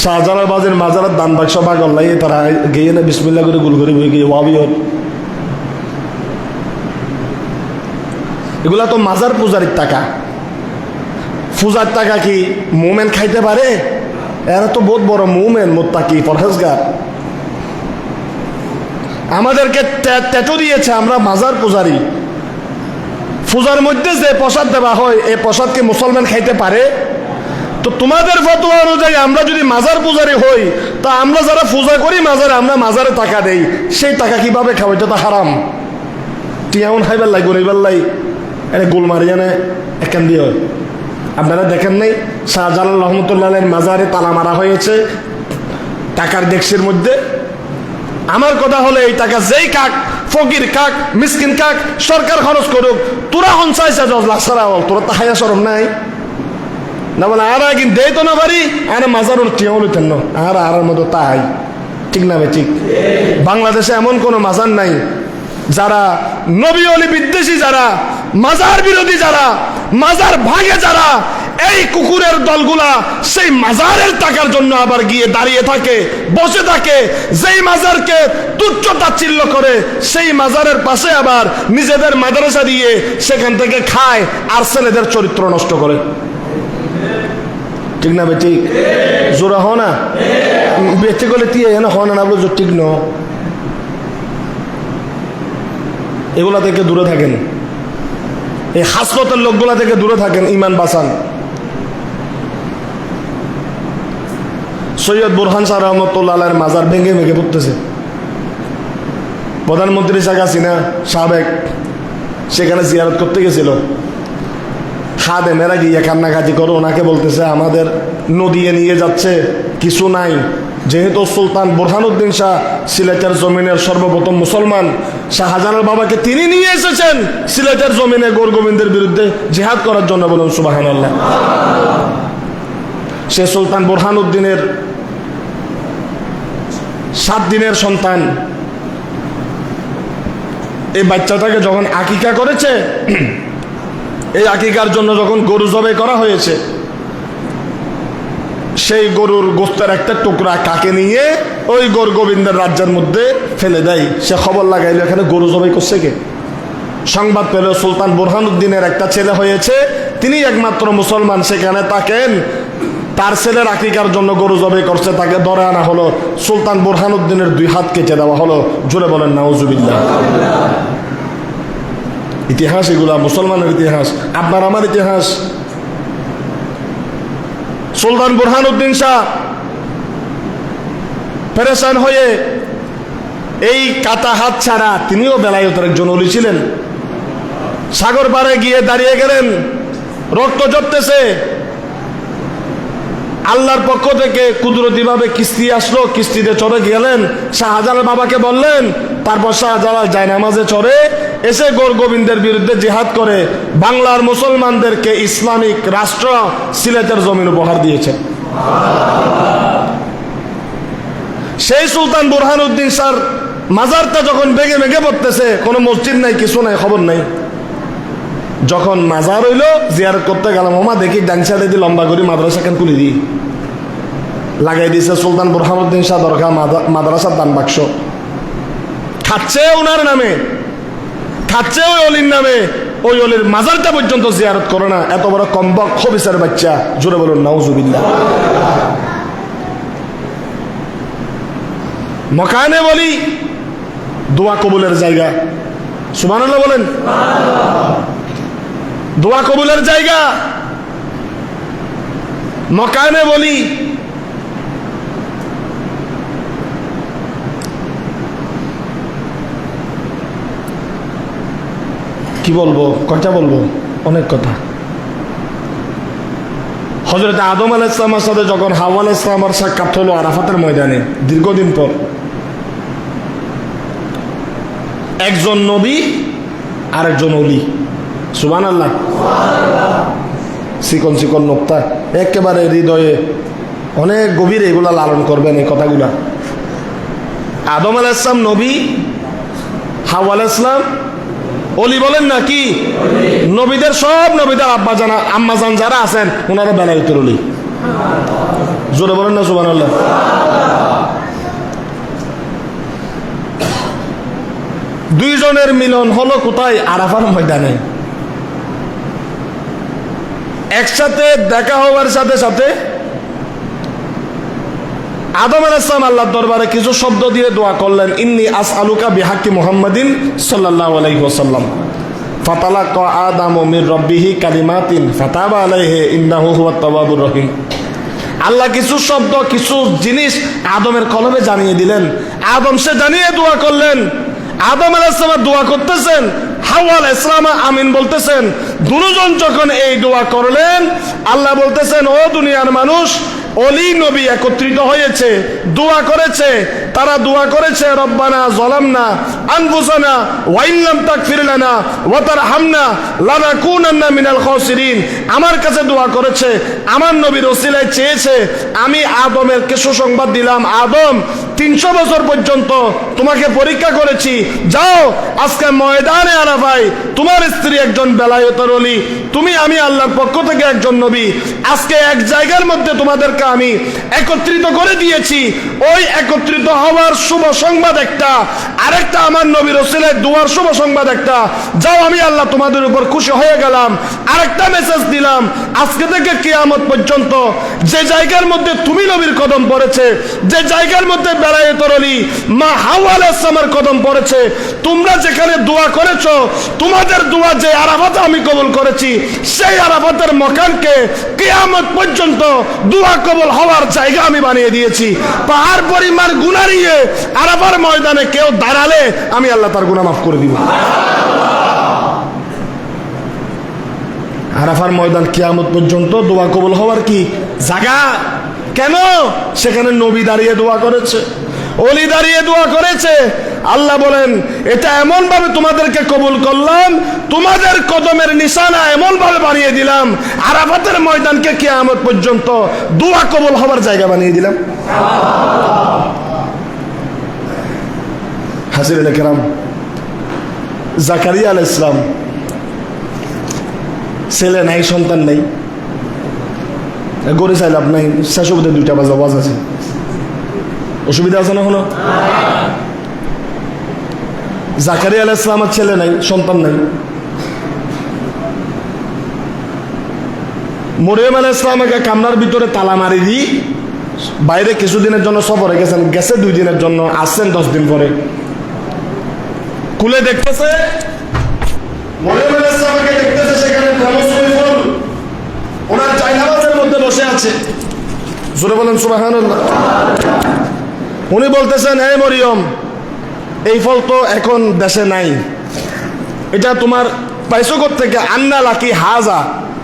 শাহজালাল বাজের মাজারের দান বাক্স বাগল্লাই তারা গিয়ে না বিসমিল্লাহ করে গুল করে বই গিয়ে ওয়াবিয়ত। এগুলা তো মাজার পূজারির টাকা। পূজার টাকা কি মোমেন খাইতে পারে? এরা তো বহুত বড় মুমেন, মুত্তাকি, পরহেজগার। আমাদেরকে ট্যাটু দিয়েছে আমরা মাজার পূজারি। পূজার মধ্যে যে প্রসাদ দেওয়া হয়, এই প্রসাদকে মুসলমান খাইতে পারে? তো তোমাদের ফতোয়া অনুযায়ী আমরা যদি মাজার পূজারি হই, তা আমরা যারা পূজা করি মাজারে, আমরা মাজারে টাকা দেই, সেই টাকা কিভাবে খাবো? এটা তো হারাম। টিয়াউন খাইবার লাই, গরিবার লাই, এটা গোলমারি জানে এখান দিয়ে হয়। আপনারা দেখেন নাই শাহজালাল রহমতুল্লাহের মাজারে তালা মারা হয়েছে টাকার ডেক্সের মধ্যে? আমার কথা হলো, এই টাকা যেই কাক, ফকির কাক, মিসকিন কাক, সরকার খরচ করুক, তোরা হনসাইছে 10 লাখ সারা, তোরা তো হায়া সরম নাই না? বলে আর একদিন দেই তো না পারি, আর মাজার টিয়াও লইতেন না, আর মতো তাই। ঠিক না ভাই? ঠিক। বাংলাদেশে এমন কোনো মাজার নাই যারা নবী ওলি বিদ্বেষী, যারা মাজার বিরোধী, যারা মাজার ভাঙে, যারা এই কুকুরের দলগুলা সেই মাজারের টাকার জন্য আবার গিয়ে দাঁড়িয়ে থাকে, বসে থাকে, যেই মাজারকে তুচ্ছ তাচ্ছিল্য করে, সেই মাজারের পাশে আবার নিজেদের মাদ্রাসা দিয়ে সেখান থেকে খায় আর ছেলেদের চরিত্র নষ্ট করে। ঠিক না ভাই? ঠিক। জোরা হ না বেঁচে গেলে টিয়ে না হয় না বলে ঠিক ন। এগুলা থেকে দূরে থাকেন, এই হাসপাতাল লোকগুলা থেকে দূরে থাকেন, ইমান বাঁচান। সৈয়দ বুরহান শাহ রহমতুল্লাহ মাজার ভেঙে ভেঙে পড়তেছে। প্রধানমন্ত্রী শেখ হাসিনা সাবেক সেখানে জিয়ারত করতে গেছিল, হাতে মেরা গিয়ে কান্নাকাটি করো, ওনাকে বলতেছে আমাদের নদিয়ে নিয়ে যাচ্ছে, কিছু নাই। যেহেতু সুলতান বুরহানুদ্দিন শাহ সিলেটের জমিনের সর্বপ্রথম মুসলমান, শাহজালাল বাবাকে তিনি নিয়ে এসেছেন সিলেটের জমিনে গোর গোবিন্দের বিরুদ্ধে জিহাদ করার জন্য। বলুন সুবহানাল্লাহ। সে সুলতান বুরহানুদ্দিনের 7 দিনের সন্তান। এই বাচ্চাটাকে যখন আকিকা করেছে, এই আকিকার জন্য যখন গরু জবাই করা হয়েছে, সেই গরুর গোস্তের একটা টুকরা কাকে নিয়ে ওই গোর গোবিন্দের রাজ্যের মধ্যে ফেলে দেয়। সে খবর লাগাইলো এখানে গরু জবাই করছে কে। সংবাদ পেল সুলতান বুরহানুদ্দিনের একটা ছেলে হয়েছে, তিনি একমাত্র মুসলমান, সেখানে তাকেন তার ছেলের আকিকার জন্য গরু জবাই করছে, তাকে ধরে আনা হলো, সুলতান বুরহানুদ্দিনের 2 হাত কেটে দেওয়া হলো। জোরে বলেন নাউজুবিল্লাহ। ইতিহাস এগুলা, মুসলমানের ইতিহাস, আপনার আমার ইতিহাস। সুলতান বুরহানুদ্দিন শাহ পেরেশান হয়ে এই কাটা হাত ছাড়া, তিনিও বেলায়েতের একজন ওলি ছিলেন, সাগর পাড়ে গিয়ে দাঁড়িয়ে গেলেন। রক্ত ঝরতেছে। আল্লাহর পক্ষ থেকে কুদরতিভাবে কিস্তি আসলো, কিস্তিতে চড়ে গেলেন, শাহজালাল বাবাকে বললেন। তারপর শাহজালাল জায়নামাজে চড়ে এসে গোর গোবিন্দের বিরুদ্ধে জিহাদ করে বাংলার মুসলমানদেরকে ইসলামিক রাষ্ট্র সিলেটের জমিন উপহার দিয়েছেন। সেই সুলতান বুরহানুদ্দিন শাহর মাজারটা যখন ভেঙে ভেঙে পড়তেছে, কোনো মসজিদ নাই, কিছু নাই, খবর নাই। যখন মাজার হইলো, জিয়ারত করতে গেলাম, ওমা দেখি ডান সাইডে দিয়ে লম্বা করে মাদ্রাসা কেন খুলে দিই, লাগাই দিয়েছে সুলতান বুরহানুদ্দিন শাহ দরগা মাদ্রাসার দান বাক্স। খাচ্ছে ওনার নামে, খাচ্ছে ওই অলির নামে, ওই অলির মাজারটা পর্যন্ত জিয়ারত করে না। এত বড় কম্বক খবিসের বাচ্চা, জোরে বলুন নাউজুবিল্লাহ। মকানে বলি দোয়া কবুলের জায়গা, সুবহানাল্লাহ বলেন। দোয়া কবুলের জায়গা মকানে বলি। কি বলবো, কয়টা বলবো, অনেক কথা। হযরত আদম আলাইহিস সালামের সাথে যখন হাওয়া আলাইহিস সালামের সাক্ষাৎ হলো আরাফাতের ময়দানে দীর্ঘদিন পর, একজন নবী আর একজন ওলি, সুবহানাল্লাহ। চিকন চিকন নোক্তা, একেবারে হৃদয়ে অনেক গভীরে এগুলা লালন করবেন এই কথাগুলা। আদম আলাইহিস সালাম নবী, হাওয়া আলাইহিস সালাম ওলি, বলেন না কি? নবীদের সব নবীদের আব্বা জানা আম্মা জান যারা আছেন ওনারা বেলায়েতের ওলি, জোরে বলেন না সুবহানাল্লাহ। দুইজনের মিলন হলো কোথায়? আরাফার ময়দানে। একসাথে দেখা হওয়ার সাথে সাথে আদম আলাইহিস সালাম আল্লাহর দরবারে কিছু শব্দ দিয়ে দোয়া করলেন, ইন্নী আসআলুকা বিহাক্কি মুহাম্মাদিন সাল্লাল্লাহু আলাইহি ওয়াসাল্লাম ফাতালাকা আদামু মির রাব্বিহি কালিমাতিন ফাতাবা আলাইহি ইন্নাহু হুয়াত তাওয়াবুর রহিম। আল্লাহ কিছু শব্দ, কিছু জিনিস আদমের কলবে জানিয়ে দিলেন। আদম সে জানিয়ে দোয়া করলেন। আদম আলাইহিস সালাম দোয়া করতেছেন, হাওয়া আলাইহিস সালাম আমিন বলতেছেন। দুজন যখন এই দোয়া করলেন, আল্লাহ বলতেছেন, ও দুনিয়ার মানুষ, অলি নবী একত্রিত হয়েছে, দোয়া করেছে। তারা দোয়া করেছে, রব্বানা যালামনা আনফুসানা ওয়া ইন লাম তাগফির লানা ওয়া তারহামনা লানাকুনান্না মিনাল খাসিরিন। আমার কাছে দোয়া করেছে, আমার নবীর ওসিলায় চেয়েছে। আমি আদমের কিছু সংবাদ দিলাম, আদম 300 বছর পর্যন্ত তোমাকে পরীক্ষা করেছি, যাও আজকে ময়দানে আরাফায় তোমার স্ত্রী একজন বেলায়েতের ওলি, তুমি আমি আল্লাহর পক্ষ থেকে একজন নবী, আজকে এক জায়গার মধ্যে তোমাদেরকে আমি একত্রিত করে দিয়েছি। ওই একত্রিত হওয়ার শুভ সংবাদ একটা, আরেকটা আমার নবীর ওসিলায় দোয়ার শুভ সংবাদ একটা। যাও আমি আল্লাহ তোমাদের উপর খুশি হয়ে গেলাম। আরেকটা মেসেজ দিলাম, আজকে থেকে কিয়ামত পর্যন্ত যে জায়গার মধ্যে তুমি নবীর কদম পড়েছে, যে জায়গার মধ্যে বেলায়েতের ওলি মা হাওয়া আলাইহিস সালামের কদম পড়েছে, তোমরা যেখানে দোয়া করেছো, তোমাদের দোয়া যে আরাফাতে আমি কবুল করেছি, সেই আরাফাতের মকানকে কিয়ামত পর্যন্ত দোয়া কবুল হওয়ার জায়গা আমি বানিয়ে দিয়েছি। পাহাড় পরিমাণ গুনাহ নিয়ে আরাফার ময়দানে কেউ দাঁড়ালে আমি আল্লাহ তার গুনাহ মাফ করে দিব। আরাফার ময়দান কিয়ামত পর্যন্ত দোয়া কবুল হওয়ার কি জায়গা? কেন? সেখানে নবী দাঁড়িয়ে দোয়া করেছে, ওলি দাঁড়িয়ে দোয়া করেছে। আল্লাহ বলেন, এটা এমন ভাবে তোমাদেরকে কবুল করলাম, তোমাদের কদমের নিশানা এমন ভাবে বানিয়ে দিলাম, আরাফাতের ময়দানকে কিয়ামত পর্যন্ত দোয়া কবুল হওয়ার জায়গা বানিয়ে দিলাম। হাজিরিন কিরাম, জাকারিয়া আলাইহিস সালাম ছেলে নাই, সন্তান নাই, গড়ে চাই লাভ নাই, শেষ অবধি 2টা বাজে ওয়াজ আছে, অসুবিধা আছে না? হলো জাকারিয়া আলাইহিস সালামের ছেলে নাই, সন্তান নাই। মরিয়ম আলাইহিস সালামকে কামরার ভিতরে তালা মারি দি বাইরে কিছুদিনের জন্য সফরে গেছেন, গেছে 2 দিনের জন্য, আসছেন 10 দিন পরে। খুলে দেখতেছে মরিয়ম আলাইহিস সালামকে দেখতেছে সেখানে ওনার জায়নামাজের মধ্যে বসে আছে। জোরে বলেন সুবহানাল্লাহ। উনি বলতেছেন, হে মরিয়ম, এই ফল তো এখন দেশে নাই, এটা তোমার পাইছো কোত্থেকে? আন্না লাকি হাজা,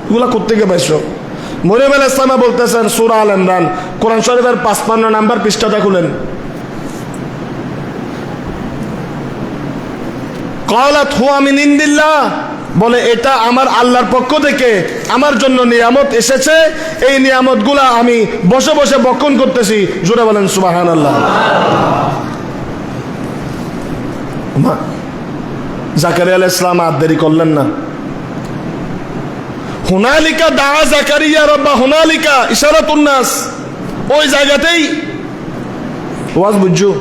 এগুলা কোত্থেকে পাইছো? মরিয়ম আলাইহিস সালাম বলতেছেন, সূরা আল ইমরান কোরআন শরীফের 55 নাম্বার পৃষ্ঠাটা খুলেন। ক্বালাত হুয়া মিন ইনদিল্লাহ, বলে এটা আমার আল্লাহর পক্ষ থেকে আমার জন্য নিয়ামত এসেছে, এই নিয়ামতগুলা আমি বসে বসে বক্ষণ করতেছি। জোরে বলেন সুবহানাল্লাহ। জাকারিয়া আলাইহিস সালাম আর দেরি করলেন না। হুনালিকা দা জাকারিয়া রাব্বা, হুনালিকা ইশারাতুন নাস, ওই জায়গাতেই ওয়াজ বুঝছো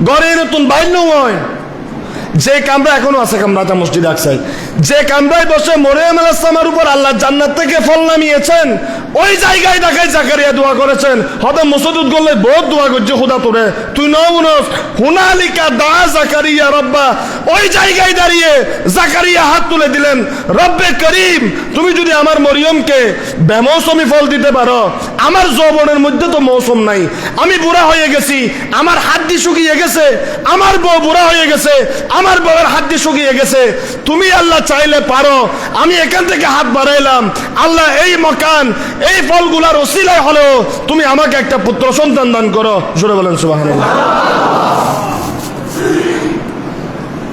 গড়ে নতুন বাইন্য হয় যে কামরা এখনো আছে, কামরাটা মসজিদ আকসায়, যে কামরায় বসে মরিয়ম আলাইহিস সালামের উপর আল্লাহ জান্নাত থেকে ফল নামিয়েছেন, ওই জায়গায় দেখায় জাকারিয়া দোয়া করেছেন। হয়তো মসজিদ করলে বহুত দোয়া করছে, খোদা তোরে তুই নবনস। হুনালিকা দা জাকারিয়া রাব্বা, ওই জায়গায় দাঁড়িয়ে জাকারিয়া হাত তুলে দিলেন, রব্বে করিম, তুমি যদি আমার মরিয়মকে বেমৌসুমি ফল দিতে পারো, আমার যৌবনের মধ্যে তো মৌসুম নাই, আমি বুড়া হয়ে গেছি, আমার হাড্ডি শুকিয়ে গেছে, আমার বউ বুড়া হয়ে গেছে, আমার বউয়ের হাড্ডি শুকিয়ে গেছে, তুমি আল্লাহ চাইলে পারো, আমি এখান থেকে হাত বাড়াইলাম, আল্লাহ এই মকান এই ফলগুলার ওসিলায় হলো তুমি আমাকে একটা পুত্র সন্তান দান করো। জোরে বলেন সুবহানাল্লাহ।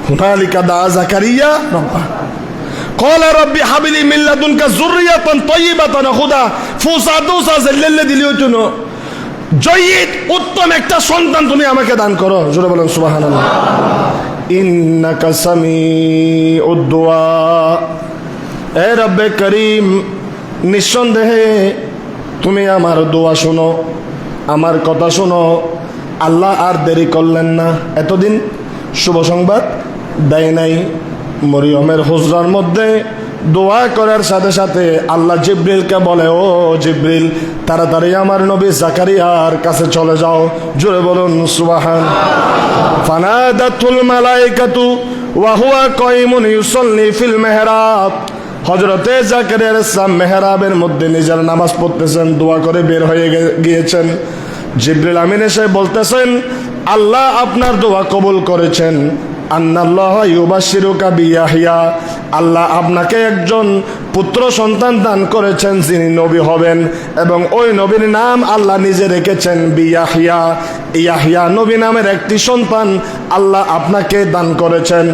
হুনালিকা দা জাকারিয়া রাব্বা, ক্বালা রাব্বি হাবলি মিন লাদুনকা যুররিয়াতান তাইয়্যিবাতান, খুদা ফুসাদুসা জাল্লাল্লাযী দিলিওতুনো, জয়িদ উত্তম একটা সন্তান তুমি আমাকে দান করো। জোরে বলেন সুবহানাল্লাহ। ইন্নাকা সামিউদ দুআ, এ রব্বে করিম, নিঃসন্দেহে তুমি আমার দোয়া শোনো, আমার কথা শোনো। আল্লাহ আর দেরি করলেন না, এতদিন শুভ সংবাদ দেয় নাই। মরিয়মের হুজরার মধ্যে দোয়া করার সাথে সাথে আল্লাহ জিব্রিলকে বলে, ও জিব্রিল, তাড়াতাড়ি আমার নবী জাকারিয়ার কাছে চলে যাও। জোরে বলুন সুবহান। ফানাদাতুল মালাইকাতু ওয়া হুয়া কাইমুন ইউসাল্লি ফিল মিহরাব, হযরতে জাকারিয়া আলাইহিস সালাম মেহরাবের মধ্যে নিজের নামাজ পড়তেছেন, দোয়া করে বের হয়ে গিয়েছেন। জিবরিল আমিন এসে বলতেছেন, আল্লাহ আপনার দোয়া কবুল করেছেন। আন্নাল্লাহ ইউবাশশিরুকা বিয়াহইয়া, আল্লাহ আপনাকে একজন পুত্র সন্তান দান করেছেন যিনি নবী হবেন, এবং ওই নবীর নাম আল্লাহ নিজে রেখেছেন বিয়াহইয়া। ইয়াহইয়া নবী নামের একটি সন্তান আল্লাহ আপনাকে দান করেছেন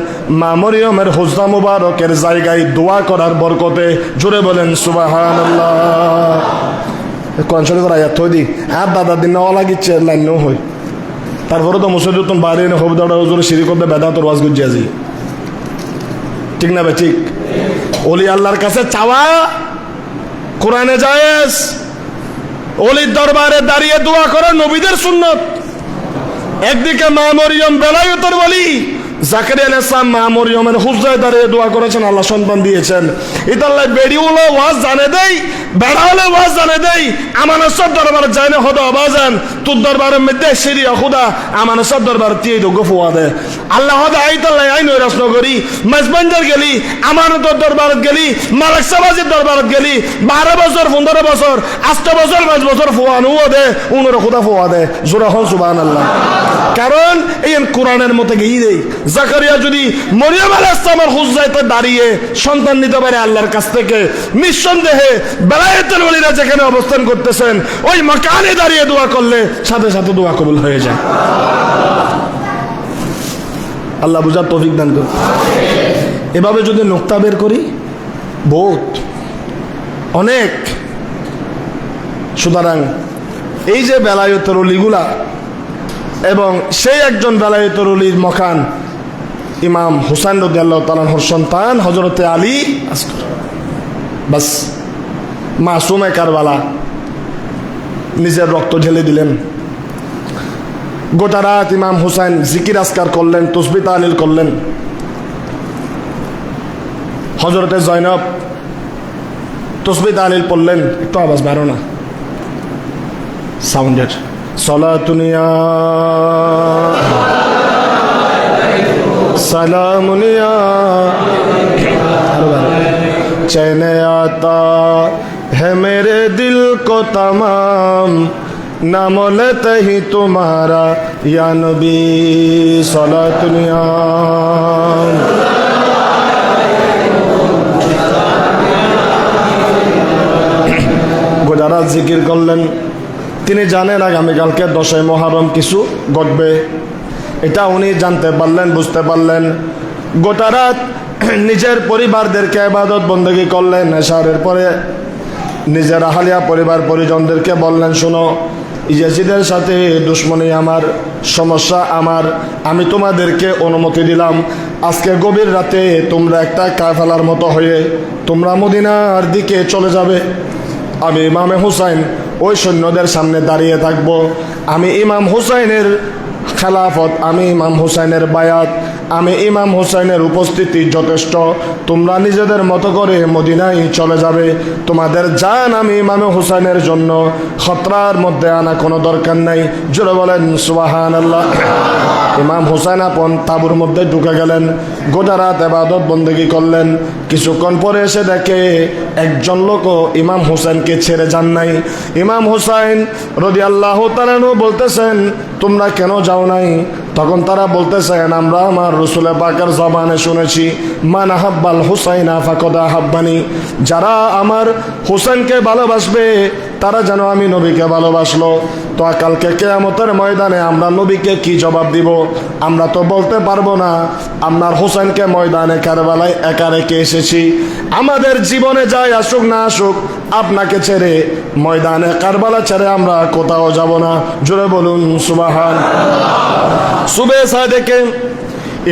মা মরিয়মের হুজরা মুবারকের জায়গায় দোয়া করার বরকতে। জোরে বলেন সুবহানাল্লাহ। কোরআন শরীফের আয়াত হই দি আর দাদা দিন না লাগিচ্ছে লাইন ন হই, তারপরে তো মুসলিম তুমি বাইরে এনে হবিদাটা হুজুরে সিঁড়ি করতে বেদান্তর ওয়াজ গুজি আজি, ঠিক না ভাই? ঠিক। ওলি আল্লাহর কাছে চাওয়া কোরআনে জায়েজ, ওলির দরবারে দাঁড়িয়ে দোয়া করা নবীদের সুন্নত। একদিকে মা মরিয়ম বেলায়েতের ওলি, জাকারিয়া আলাইহিস সালাম মা মরিয়মের হুজরায় দাঁড়িয়ে দোয়া করেছেন, আল্লাহ সন্তান দিয়েছেন। ইতাল্লাহ বেড়িউলো ওয়াজ জানে দেই, বেড়াওলে ওয়াজ জানে দেই, আমানসর দরবারে যায় না খোদা আবাজান, তোর দরবারের মধ্যে সিরিয়া খোদা আমানসর দরবার দিয়ে দো গফুয়া দে আল্লাহ হদা আইতাল্লাহ আই নয় রাসন করি মেজবাঞ্জার গেলি, আমানতর দরবারত গেলি, মালিক সাবাজির দরবারত গেলি, 12 বছর 15 বছর 8 বছর 5 বছর ফুয়ানো দে, উনর খোদা ফুয়া দে। জোরা হল সুবহানাল্লাহ। কারণ এই কোরআনের মতে গিয়ে দেই, জাকারিয়া যদি মরিয়ম আলাইহিস সালামের হুজরাতে দাঁড়িয়ে সন্তান নিতে পারে আল্লাহর কাছ থেকে, নিঃসন্দেহে বেলায়েতের ওলিরা যেখানে অবস্থান করতেছেন ওই মাকানে দাঁড়িয়ে দোয়া করলে সাথে সাথে দোয়া কবুল হয়ে যায়। আল্লাহ বুঝার তৌফিক দান করুন। এভাবে যদি নোক্তা বের করি বহুত অনেক। সুতরাং এই যে বেলায়েতের ওলিগুলা এবং সেই একজন বেলায়েতের ওলির মকান ইমাম হুসাইন রাদিয়াল্লাহু তাআলা আনহুর সন্তান হযরতে আলী আসগর, বাস মাসুমে কারবালা নিজের রক্ত ঢেলে দিলেন। গোটা রাত ইমাম হুসাইন জিকির আজকার করলেন, তাসবিহ তাহলিল করলেন। হযরতে জয়নব তাসবিহ তাহলিল পড়লেন, একটু আওয়াজ বাড়ো না সাউন্ডের। সলাতুনিয়া সালামুনিয়া चैन आता है मेरे दिल को तमाम, नाम लेते ही तुम्हारा या नबी सलातुनिया। গোজারাত জিকির করলেন। তিনি জানেন আগামীকালকে 10ই মুহররম কিছু ঘটবে, এটা উনি জানতে পারলেন, বুঝতে পারলেন। গোটা রাত নিজের পরিবারদেরকে ইবাদত বন্দেগী করলেন। এশারের পরে নিজের আহলিয়া পরিবার পরিজনদেরকে বললেন, শোনো, ইয়াজিদের সাথে দুশ্মনী আমার, সমস্যা আমার, আমি তোমাদেরকে অনুমতি দিলাম, আজকে গভীর রাতে তোমরা একটা কাফেলার মতো হয়ে তোমরা মদিনার দিকে চলে যাবে। আমি ইমামে হুসাইন ওই সৈন্যদের সামনে দাঁড়িয়ে থাকবো। আমি ইমাম হুসাইনের খেলাফত, আমি ইমাম হুসাইনের বায়াত, আমি ইমাম হুসাইনের উপস্থিতি যথেষ্ট। তোমরা নিজেদের মতো করে মদিনায় চলে যাবে। তোমাদের জান আমি ইমামে হুসাইনের জন্য খতরার মধ্যে আনা কোনো দরকার নাই। জোরে বলেন সুবহানাল্লাহ। ইমাম হুসাইন আপন তাঁবুর মধ্যে ঢুকে গেলেন, গোটা রাত ইবাদত বন্দেগী করলেন। কিছুক্ষণ পরে এসে দেখে একজন লোকও ইমাম হুসাইনকে ছেড়ে যান নাই। ইমাম হুসাইন রাদিয়াল্লাহু তাআলা আনহু বলতেছেন, তোমরা কেন যাও নাই? তখন তারা বলতেছেন, আমরা আমার রাসূল পাকের জবানে শুনেছি, মান আহাব্বাল হুসাইনা ফাকাদ আহাব্বানি, যারা আমার হুসাইনকে ভালোবাসবে তারা যেন আমি নবীকে ভালোবাসলো। তো কালকে কিয়ামতের ময়দানে আমরা নবীকে কি জবাব দিব? আমরা তো বলতে পারবো না আপনার হুসাইনকে ময়দানে কারবালায় একা রেখে এসেছি। আমাদের জীবনে যাই আসুক না আসুক, আপনাকে ছেড়ে ময়দানে কারবালা ছেড়ে আমরা কোথাও যাব না। জোরে বলুন সুবহান। সুবে সাদেকে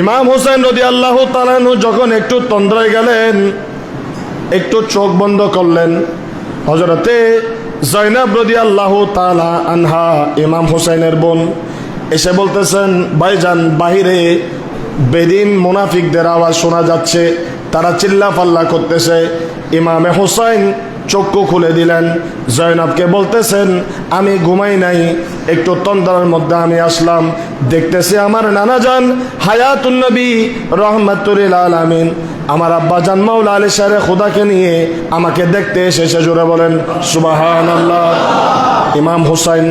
ইমাম হুসাইন রাদিয়াল্লাহু তাআলা আনহু যখন একটু তন্দ্রায় গেলেন, একটু চোখ বন্ধ করলেন, হযরতে জয়নাব রাদিয়াল্লাহু তাআলা আনহা ইমাম হুসাইনের বোন এসে বলতেছেন, ভাইজান বাহিরে বেদিন মুনাফিকদের আওয়াজ শোনা যাচ্ছে, তারা চিল্লা পাল্লা করতেছে। ইমামে হুসাইন চক্ষু খুলে দিলেন, জয়নাবকে বলতেছেন, আমি ঘুমাই নাই, একটু তন্দ্রার মধ্যে আমি আসলাম, দেখতেছি আমার নানাজান হায়াতুন নবী রহমাতুল আলামিন, আমার আব্বাজান মাওলা আলী শারে খুদাকে নিয়ে আমাকে দেখতে এসেছে। জোরে বলেন সুবহানাল্লাহ। ইমাম হুসাইন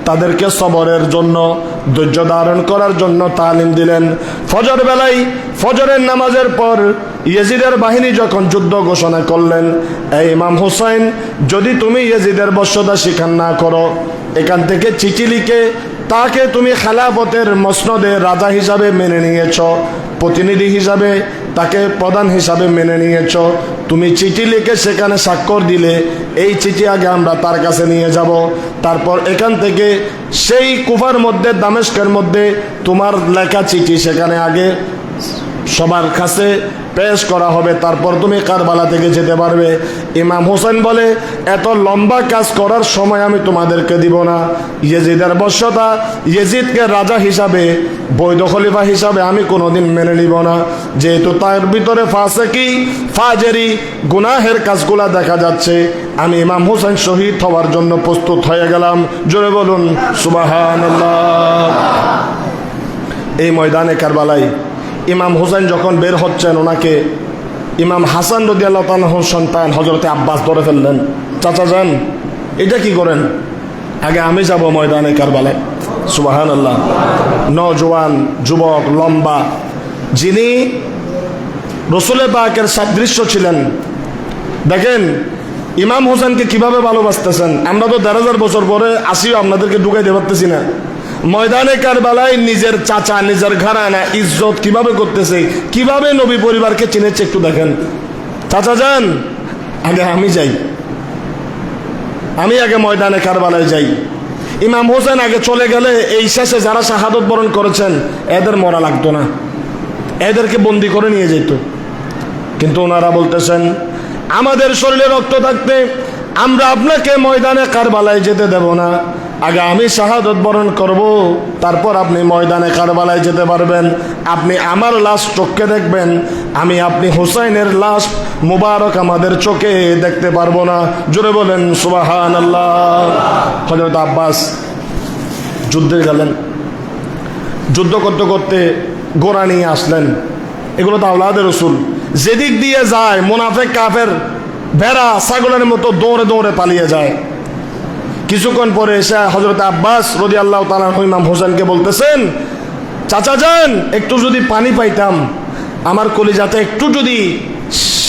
তাদেরকে সবরের জন্য, ধৈর্য ধারণ করার জন্য তালিম দিলেন। ফজর বেলায় ফজরের নামাজের পর ইয়েজিদের বাহিনী যখন যুদ্ধ ঘোষণা করলেন, এই ইমাম হুসাইন, যদি তুমি ইয়েজিদের বশ্যতা স্বীকার না করো, এখান থেকে চিঠি লিখে তাকে তুমি খেলাফতের মসনদে রাজা হিসাবে মেনে নিয়েছ, প্রতিনিধি হিসাবে তাকে প্রধান হিসাবে মেনে নিয়েছ, তুমি চিঠি লিখে সেখানে স্বাক্ষর দিলে এই চিঠি আগে আমরা তার কাছে নিয়ে যাব, তারপর এখান থেকে সেই কুফার মধ্যে দামেস্কের মধ্যে তোমার লেখা চিঠি সেখানে আগে সবার কাছে পেশ করা হবে, তারপর তুমি কারবালা থেকে যেতে পারবে। ইমাম হোসেন বলে, এত লম্বা কাজ করার সময় আমি তোমাদেরকে দিব না। ইয়েজিদের বশ্যতা, ইয়েজিদকে রাজা হিসাবে, বৈধ খলিফা হিসাবে আমি কোনোদিন মেনে নিব না, যেহেতু তার ভিতরে ফাসেকি ফাজেরি গুনাহের কাজগুলা দেখা যাচ্ছে। আমি ইমাম হোসেন শহীদ হওয়ার জন্য প্রস্তুত হয়ে গেলাম। জোরে বলুন সুবহানাল্লাহ। এই ময়দানে কারবালায় ইমাম হুসাইন যখন বের হচ্ছেন, ওনাকে ইমাম হাসান রাদিয়াল্লাহু তাআলার সন্তান হযরতে আব্বাস ধরে ফেললেন। চাচা যান, এটা কি করেন? আগে আমি যাব ময়দানে কারবালায়। সুবহানাল্লাহ। নওজোয়ান, যুবক, লম্বা, যিনি রাসূল পাকের সাদৃশ্য ছিলেন। দেখেন ইমাম হোসেনকে কিভাবে ভালোবাসতেছেন। আমরা তো ১,০০০ বছর পরে আসিও আপনাদেরকে ঢুকাইতে পারতেছি না। ময়দানে কারবালায় নিজের চাচা, নিজের ঘরানা ইজ্জত কিভাবে করতেছে, কিভাবে নবী পরিবারকে চিনেছে, একটু দেখেন। চাচা যান, আগে আমি যাই, আমি আগে ময়দানে কারবালায় যাই। ইমাম হোসেন আগে চলে গেলে এই শেষে যারা শাহাদত বরণ করেছেন এদের মরা লাগতো না, এদেরকে বন্দি করে নিয়ে যেত। কিন্তু ওনারা বলতেছেন, আমাদের শরীরে রক্ত থাকতে আমরা আপনাকে ময়দানে কারবালায় যেতে দেব না, আগে আমি শাহাদত বরণ করব, তারপর আপনি ময়দানে কারবালায় যেতে পারবেন। আপনি আমার লাশ চোখে দেখবেন, আমি আপনি হুসাইনের লাশ মুবারক আমাদের চোখে দেখতে পারবো না। জোরে বলেন সুবহানাল্লাহ। হযরত আব্বাস যুদ্ধে গেলেন, যুদ্ধ করতে করতে ঘোড়া নিয়ে আসলেন। এগুলো তো আওলাদে রাসূল, যেদিক দিয়ে যায় মুনাফিক কাফের ভেড়া ছাগলের মতো দৌড়ে দৌড়ে পালিয়ে যায়। কিছুক্ষণ পরে এসে হযরত আব্বাস রাদিয়াল্লাহু তাআলা ইমাম হোসেনকে বলতেছেন, চাচা যান, একটু যদি পানি পাইতাম, আমার কলিজাতে একটু যদি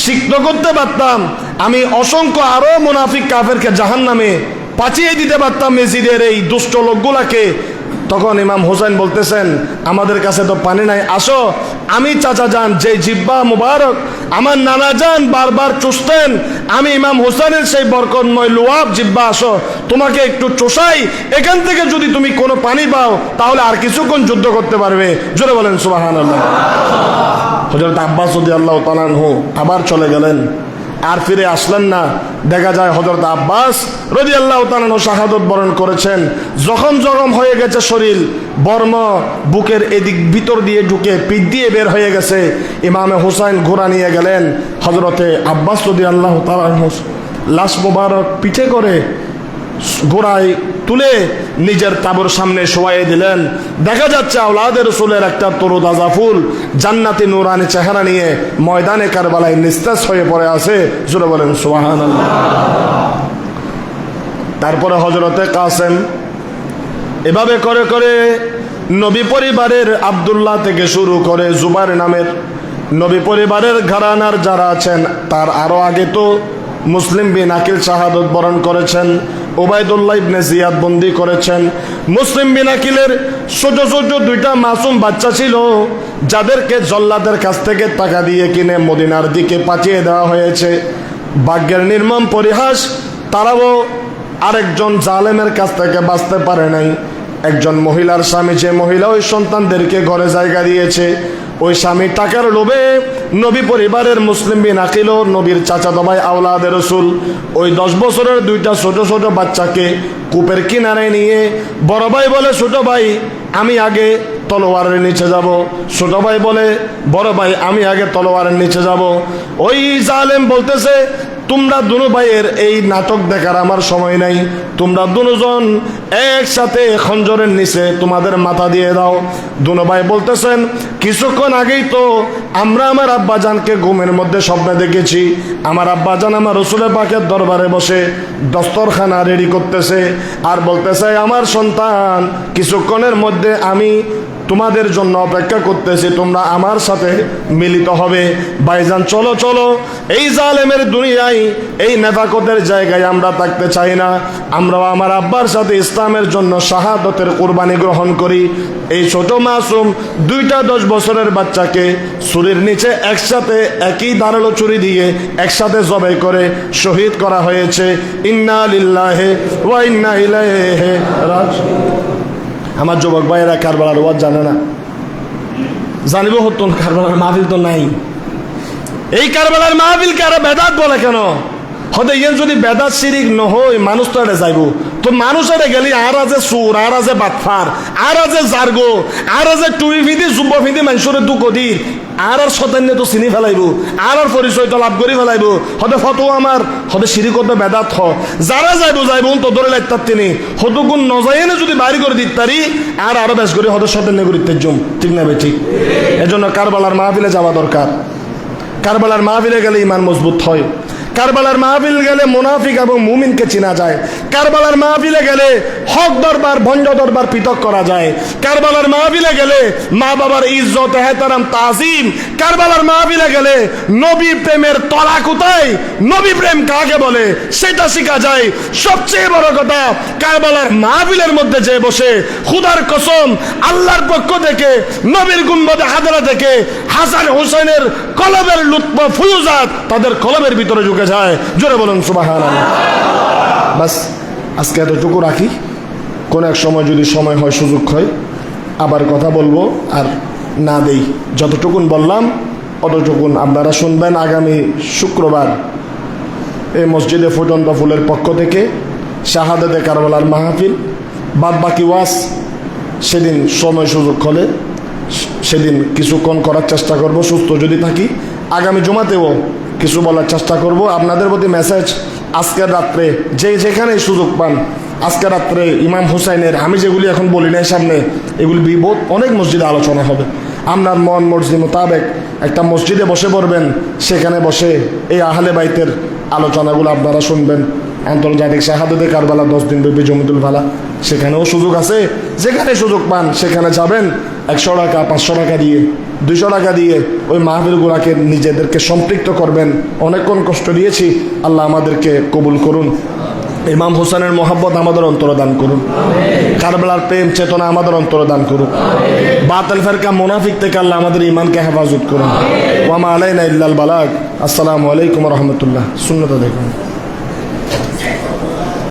সিক্ত করতে পারতাম, আমি অসংখ্য আরো মুনাফিক কাফেরকে জাহান্নামে পাঠিয়ে দিতে পারতাম মেজিদের এই দুষ্ট লোকগুলাকে। তখন ইমাম হোসেন বলতেছেন, আমাদের কাছে তো পানি নাই, আসো আমি চাচা যান যে জিব্বা মুবারক আমার নানা যান বারবার চুষতেন, আমি ইমাম হোসেনের সেই বরকতময় লোয়াব জিব্বা, আসো তোমাকে একটু চোষাই, এখান থেকে যদি তুমি কোনো পানি পাও তাহলে আর কিছুক্ষণ যুদ্ধ করতে পারবে। জোরে বলেন সুবহানাল্লাহ। হযরত আব্বাস রাদিয়াল্লাহু তাআলা আনহু আবার চলে গেলেন, আর ফিরে আসলেন না। দেখা যায় হযরত আব্বাস রাদিয়াল্লাহু তাআলা আনহু শাহাদাত বরণ করেছেন, জখম জখম হয়ে গেছে শরীর, বর্ম বুকের এদিক ভিতর দিয়ে ঢুকে পিঠ দিয়ে বের হয়ে গেছে। ইমামে হুসাইন ঘোড়া নিয়ে গেলেন, হযরতে আব্বাস রাদিয়াল্লাহু তাআলা আনহু লাশ মোবারক পিঠে করে ঘোড়ায় তুলে নিজের তাবুর সামনে শোয়াইয়ে দিলেন। দেখা যাচ্ছে আওলাদে রাসূলের একটা তরুতাজা ফুল জান্নাতি নূরানি চেহারা নিয়ে ময়দানে কারবালায় নিস্তেজ হয়ে পড়ে আছে। জোরে বলেন সুবহানাল্লাহ। তারপরে হযরতে কাসেম, এভাবে করে করে নবী পরিবারের আব্দুল্লাহ থেকে শুরু করে জুবাইর নামের নবী পরিবারের ঘরানার যারা আছেন, তার আরো আগে তো মুসলিম বিন আকিল শাহাদত বরণ করেছেন, ওবায়দুল্লাহ ইবনে জিয়াদ বন্দি করেছেন। মুসলিম বিন আকিলের ছোট ছোট দুইটা মাসুম বাচ্চা ছিল, যাদেরকে জল্লাদের কাছ থেকে টাকা দিয়ে কিনে মদিনার দিকে পাঠিয়ে দেওয়া হয়েছে। ভাগ্যের নির্মম পরিহাস, তারাও আরেকজন জালেমের কাছ থেকে বাঁচতে পারে নাই। একজন মহিলার স্বামী, যে মহিলা ওই সন্তানদেরকে ঘরে জায়গা দিয়েছে, ওই স্বামী টাকার লোভে নবী পরিবারের মুসলিম বিন আকিল ও নবীর চাচাতো ভাই আওলাদে রাসূল ওই 10 বছরের দুইটা ছোট ছোট বাচ্চাকে কূপের কিনারে নিয়ে, বড় ভাই বলে ছোট ভাই আমি আগে তলোয়ারের নিচে যাব, ছোট ভাই বলে বড় ভাই আমি আগে তলোয়ারের নিচে যাব। ওই জালেম বলতেছে, তোমরা দুনো ভাইয়ের এই নাটক দেখার আমার সময় নাই, তোমরা দুজন একসাথে খঞ্জরের নিচে তোমাদের মাথা দিয়ে দাও। দুনো ভাই বলতেছেন, কিছুক্ষণ আগেই তো আমরা আমার আব্বাজানকে ঘুমের মধ্যে স্বপ্নে দেখেছি, আমার আব্বাজান আমার রাসূলের পাকের দরবারে বসে দস্তরখানা রেডি করতেছে আর বলতেছে, আমার সন্তান কিছুক্ষণের মধ্যে আমি তোমাদের জন্য অপেক্ষা করতেছি, তোমরা আমার সাথে মিলিত হবে। ভাইজান চলো চলো, এই জালেমের দুনিয়ায় এই নেফাকতের জায়গায় আমরা থাকতে চাই না, আমরাও আমার আব্বার সাথে ইসলামের জন্য শাহাদতের কুরবানি গ্রহণ করি। এই ছোট মাসুম দুইটা 10 বছরের বাচ্চাকে ছুরির নিচে একসাথে একই ধারালো ছুরি দিয়ে একসাথে জবাই করে শহীদ করা হয়েছে। ইন্না লিল্লাহি ওয়া ইন্না ইলাইহি রাজিউন। আমার যুবক ভাইয়েরা কারবালার ওয়াজ জানে না, জানিব হতো না, কারবালার মাহফিল তো নাই। এই কারবালার মাহফিলকে আরো বেদাত বলে কেন? হতে ইয়েন যদি বেদাত শিরিক নহই, মানুষ তো এটা যাইব, তো মানুষ এটা গেলি আর আছে সুর, আর আছে বাটফার, আর আছে জার্গো, আর আছে টুই ফিদি যুব ফিদি মানুষের দুঃখ দির, আর শতান্য তো চিনি ফেলাইব, আর পরিচয় তো লাভ করে ফেলাইব। হতে ফটো আমার হতে শিরিক হতে বেদাত হ, যারা যাইব যাইব তো ধরে লাগতার তিনি হতো গুণ নজাইনে যদি বাড়ি করে দিত তারি আর আরো বেশ করে হতে শতান্য করে জম, ঠিক না ভাই? ঠিক। এজন্য কারবালার মাহফিলে যাওয়া দরকার। কারবালার মাহফিলে গেলে ইমান মজবুত হয়, কারবালার মাহফিল গেলে মুনাফিক এবং মুমিনকে চেনা যায়, কারবালার মাহফিলে গেলে হক দরবার ভঞ্জ দরবার পৃথক করা যায়, কারবালার মাহফিলে গেলে মা বাবার ইজ্জত এহতারাম তাজিম, কারবালার মাহফিলে গেলে নবী প্রেমের তলা কোথায়, নবী প্রেম কাকে বলে সেটা শেখা যায়। সবচেয়ে বড় কথা, কারবালার মাহফিলের মধ্যে যে বসে খুদার কসম আল্লাহর পক্ষ থেকে নবীর গুম্বদে হাজরা থেকে হাসান হুসাইনের কলবের লুৎফ ফুয়ুজাত তাদের কলবের ভিতরে ঢুকে যায়। জোরে বলুন সুবহানাল্লাহ। বাস আজকে এতটুকু রাখি, কোন এক সময় যদি সময় হয় সুযোগ হয় আবার কথা বলবো, আর না দেই যতটুকুন বললাম অতটুকুন আপনারা শুনবেন। আগামী শুক্রবার এই মসজিদে ফুটন্ত ফুলের পক্ষ থেকে শাহাদাতে কারবালার মাহফিল, বাদ বাকি ওয়াজ সেদিন সময় সুযোগ হলে সেদিন কিছুক্ষণ করার চেষ্টা করব, সুস্থ যদি থাকি। আগামী জুমাতেও কিছু বলার চেষ্টা করব। আপনাদের প্রতি মেসেজ, আজকের রাত্রে যে যেখানে সুযোগ পান, আজকের রাত্রে ইমাম হুসাইনের আমি যেগুলি এখন বলি নাই সামনে, এগুলি বিবোধ অনেক মসজিদে আলোচনা হবে। আপনার মন মর্জি মোতাবেক একটা মসজিদে বসে পড়বেন, সেখানে বসে এই আহলে বাইতের আলোচনাগুলো আপনারা শুনবেন। আন্তর্জাতিক শাহাদতে কারবালা 10 দিন ব্যাপী জমিতুল ফালা, সেখানেও সুযোগ আছে। যেখানে সুযোগ পান সেখানে যাবেন, 100 টাকা 500 টাকা দিয়ে 200 টাকা দিয়ে ওই মাহফিলগুলোকে নিজেদেরকে সম্পৃক্ত করবেন। অনেকক্ষণ কষ্ট দিয়েছি, আল্লাহ আমাদেরকে কবুল করুন। ইমাম হোসেনের মোহাব্বত আমাদের অন্তরে দান করুন, কারবালার প্রেম চেতনা আমাদের অন্তরে দান করুন। বাতিল ফেরকা মুনাফিক থেকে আল্লাহ আমাদের ইমানকে হেফাজত করুন। ওয়া মা আলাইনা ইল্লাল বালাগ। আসসালামু আলাইকুম ওয়া রাহমাতুল্লাহ। সুন্নাত দেখুন।